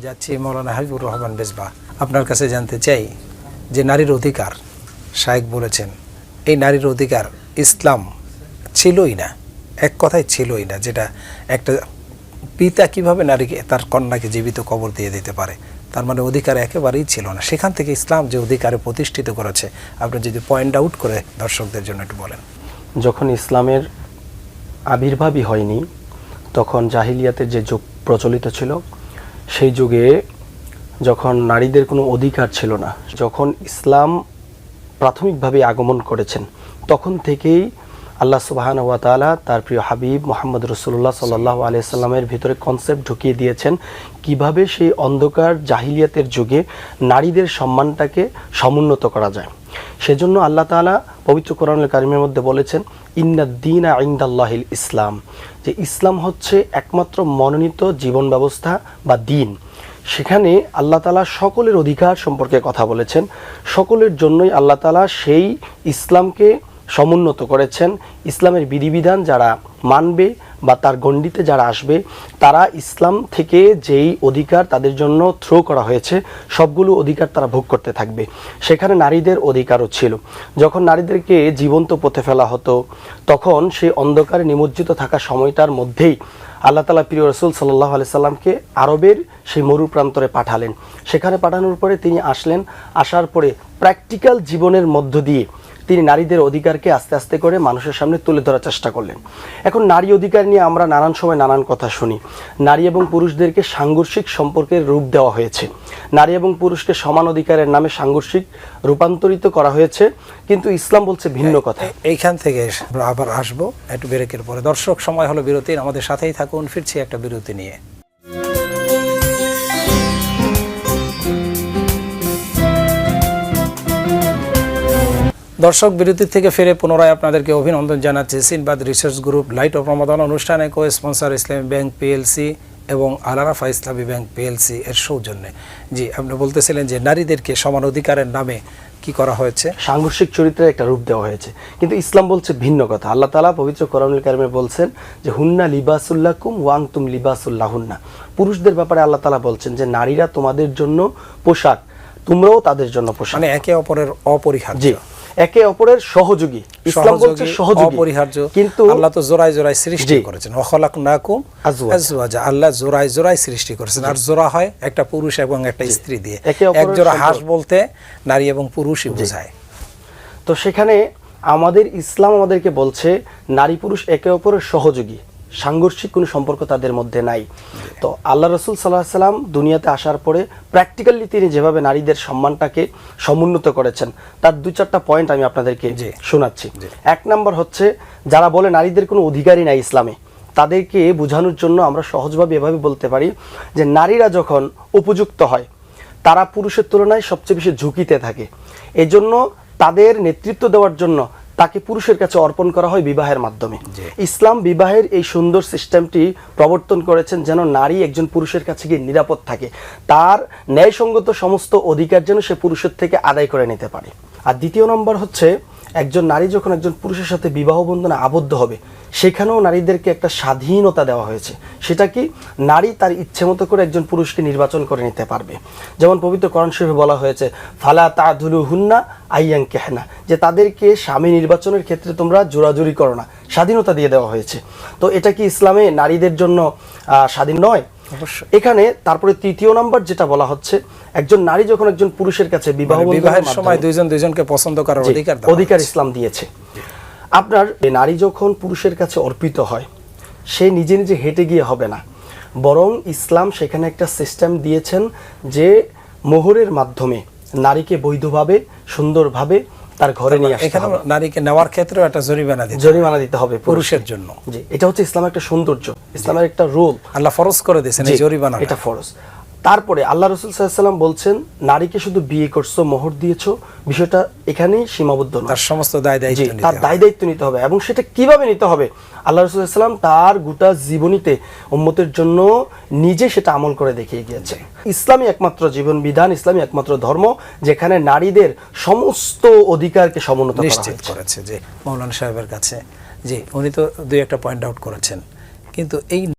যাচ্ছি মৌলানা হাবিবুর রহমান বেজবা, আপনার কাছে জানতে চাই যে নারীর অধিকার, শায়েখ বলেছেন এই নারীর অধিকার ইসলাম ছিলই না, এক কথায় ছিলই না। যেটা একটা পিতা কিভাবে নারীকে তার কন্যাকে জীবিত কবর দিয়ে দিতে পারে, তার মানে অধিকার একেবারেই ছিল না। সেখান থেকে ইসলাম যে অধিকারে প্রতিষ্ঠিত করেছে, আপনি যদি পয়েন্ট আউট করে দর্শকদের জন্য একটু বলেন। যখন ইসলামের আবির্ভাবই হয়নি, তখন জাহিলিয়াতের যে যুগ প্রচলিত ছিল, সেই যুগে যখন নারীদের কোনো অধিকার ছিল না, যখন ইসলাম প্রাথমিকভাবে আগমন করেছেন, তখন থেকেই আল্লাহ সুবহানাহু ওয়া তাআলা তার প্রিয় হাবিব মুহাম্মদ রাসূলুল্লাহ সাল্লাল্লাহু আলাইহি সাল্লামের ভিতরে কনসেপ্ট ঢুকিয়ে দিয়েছেন কিভাবে সেই অন্ধকার জাহিলিয়াতের যুগে নারীদের সম্মানটাকে সমুন্নত করা যায়। সেজন্য আল্লাহ তাআলা পবিত্র কোরআনুল কারীমের মধ্যে বলেছেন, ইন্নাদ-দীনা ইনদাল্লাহিল ইসলাম, যে ইসলাম হচ্ছে একমাত্র মনোনীত জীবন ব্যবস্থা বা দিন। সেখানে আল্লাহ তাআলা সকলের অধিকার সম্পর্কে কথা বলেছেন, সকলের জন্যই আল্লাহ তাআলা সেই ইসলামকে সমুন্নত করেছেন। ইসলামের বিধিবিধান যারা মানবে বা তার গণ্ডিতে যারা আসবে, তারা ইসলাম থেকে যেই অধিকার তাদের জন্য থ্রো করা হয়েছে, সবগুলো অধিকার তারা ভোগ করতে থাকবে। সেখানে নারীদের অধিকারও ছিল। যখন নারীদেরকে জীবন্ত পথে ফেলা হতো, তখন সেই অন্ধকারে নিমজ্জিত থাকা সময়টার মধ্যেই আল্লাহ তাআলা প্রিয় রাসূল সাল্লাল্লাহু আলাইহি সাল্লামকে আরবের সেই মরু প্রান্তরে পাঠালেন। সেখানে পাঠানোর পরে তিনি আসলেন, আসার পরে প্র্যাকটিক্যাল জীবনের মধ্য দিয়ে তিনি নারীদের অধিকারকে আস্তে আস্তে করে মানুষের সামনে তুলে ধরার চেষ্টা করলেন। এখন নারী অধিকার নিয়ে আমরা নানান সময় নানান কথা শুনি। নারী এবং পুরুষদেরকে সাংঘর্ষিক সম্পর্কের রূপ দেওয়া হয়েছে, নারী এবং পুরুষকে সমান অধিকারের নামে সাংঘর্ষিক রূপান্তরিত করা হয়েছে, কিন্তু ইসলাম বলছে ভিন্ন কথা। এইখান থেকে আবার আসবো একটু ব্রেকের পরে। দর্শক, সময় হলো বিরতির, আমাদের সাথেই থাকুন, ফিরছি একটা বিরতি নিয়ে। দর্শক, বিরতির থেকে ফিরে পুনরায় আপনাদেরকে অভিনন্দন জানাচ্ছি। Sinbad research group light of Ramadan অনুষ্ঠানে co sponsor Islami bank PLC এবং আল আরাফা ইসলামী ব্যাংক পিএলসি এর সৌজন্যে। জি, আপনি বলতেছিলেন যে নারীদেরকে সমান অধিকারের নামে কি করা হয়েছে, সাংঘর্ষিক চরিত্রের একটা রূপ দেওয়া হয়েছে, কিন্তু ইসলাম বলছে ভিন্ন কথা। আল্লাহ তাআলা পবিত্র কোরআনুল কারীমে বলছেন যে হুন্না লিবাসুল্লাকুম ওয়া আনতুম লিবাসুল্লাহুন্না। পুরুষদের ব্যাপারে আল্লাহ তাআলা বলছেন যে নারীরা তোমাদের জন্য পোশাক, তোমরাও তাদের জন্য পোশাক, মানে একে অপরের অপরিহার্য, একে অপরের সহযোগী। ইসলাম বলছে সহযোগী, অপরিহার্য। কিন্তু আল্লাহ তো জোড়ায় জোড়ায় সৃষ্টি করেছেন, ওয়া খালাকনাকুম আজওয়াজা, আল্লাহ জোড়ায় জোড়ায় সৃষ্টি করেছেন। আর জোড়া হয় একটা পুরুষ এবং একটা স্ত্রী দিয়ে। এক জোড়া হাঁস বলতে নারী এবং পুরুষই বোঝায়। তো সেখানে আমাদের ইসলাম আমাদেরকে বলছে নারী পুরুষ একে অপরের সহযোগী, সাংঘর্ষিক কোনো সম্পর্ক তাদের মধ্যে নাই। তো আল্লাহ রাসূল সাল্লাল্লাহু আলাইহি সাল্লাম দুনিয়াতে আসার পরে প্র্যাকটিক্যালি তিনি যেভাবে নারীদের সম্মানটাকে সমুন্নত করেছেন, তার দুই চারটা পয়েন্ট আমি আপনাদেরকে শোনাচ্ছি। এক নম্বর হচ্ছে, যারা বলে নারীদের কোনো অধিকারই নাই ইসলামে, তাদেরকে বোঝানোর জন্য আমরা সহজভাবে এভাবে বলতে পারি যে নারীরা যখন উপযুক্ত হয়, তারা পুরুষের তুলনায় সবচেয়ে বেশি ঝুঁকিতে থাকে। এজন্য তাদের নেতৃত্ব দেওয়ার জন্য তাকে পুরুষের কাছে অর্পণ করা হয় বিবাহের মাধ্যমে। ইসলাম বিবাহের এই সুন্দর সিস্টেমটি প্রবর্তন করেছেন যেন নারী একজন পুরুষের কাছে গিয়ে নিরাপদ থাকে, তার ন্যায়সঙ্গত সমস্ত অধিকার যেন সে পুরুষের থেকে আদায় করে নিতে পারে। আর দ্বিতীয় নম্বর হচ্ছে, একজন নারী যখন একজন পুরুষের সাথে বিবাহ বন্ধনে আবদ্ধ হবে, সেখানেও নারীদেরকে একটা স্বাধীনতা দেওয়া হয়েছে। সেটা কি, নারী তার ইচ্ছে মতো করে একজন পুরুষকে নির্বাচন করে নিতে পারবে। যেমন পবিত্র কোরআন শরীফে বলা হয়েছে, ফালা তাদুলুহুন্না আইয়ানকিহনা, যে তাদেরকে স্বামী নির্বাচনের ক্ষেত্রে তোমরা জোরাজুরি করো না, স্বাধীনতা দিয়ে দেওয়া হয়েছে। তো এটা কি ইসলামে নারীদের জন্য স্বাধীন নয়? এখানে তারপরে তৃতীয় নাম্বার যেটা বলা হচ্ছে, একজন নারী যখন একজন পুরুষের কাছে বিবাহের সময় দুইজন দুইজনকে পছন্দ করার অধিকার ইসলাম দিয়েছে। আপনার নারী যখন পুরুষের কাছে অর্পিত হয়, সে নিজে নিজে হেঁটে গিয়ে হবে না, বরং ইসলাম সেখানে একটা সিস্টেম দিয়েছেন যে মোহরের মাধ্যমে নারীকে বৈধভাবে সুন্দরভাবে তার ঘরে নিয়ে আসতে হবে। নারীকে নেওয়ার ক্ষেত্রে একটা জরিমানা দিতে হবে পুরুষের জন্য। জি, এটা হচ্ছে ইসলামের একটা সৌন্দর্য, ইসলামের একটা রূল। আল্লাহ ফরজ করে দিয়েছেন এই জরিমানা, এটা ফরজ। তারপরে আল্লাহ রাসূল সাল্লাল্লাহু আলাইহি ওয়াসাল্লাম বলছেন, নারীকে শুধু বিয়ে করছো, মোহর দিয়েছো, বিষয়টা এখানেই সীমাবদ্ধ নয়, তার সমস্ত দায় দায়িত্ব নিতে হবে। এবং সেটা কিভাবে নিতে হবে, আল্লাহ রাসূল সাল্লাল্লাহু আলাইহি ওয়াসাল্লাম তার গোটা জীবনীতে উম্মতের জন্য নিজে সেটা আমল করে দেখিয়ে গিয়েছে। ইসলামী একমাত্র জীবন বিধান, ইসলামী একমাত্র ধর্ম যেখানে নারীদের সমস্ত অধিকারকে সমুন্নত নিশ্চিত করেছে। যে মাওলানা সাহেবের কাছে, যে উনি তো দুই একটা পয়েন্ট আউট করেছেন, কিন্তু এই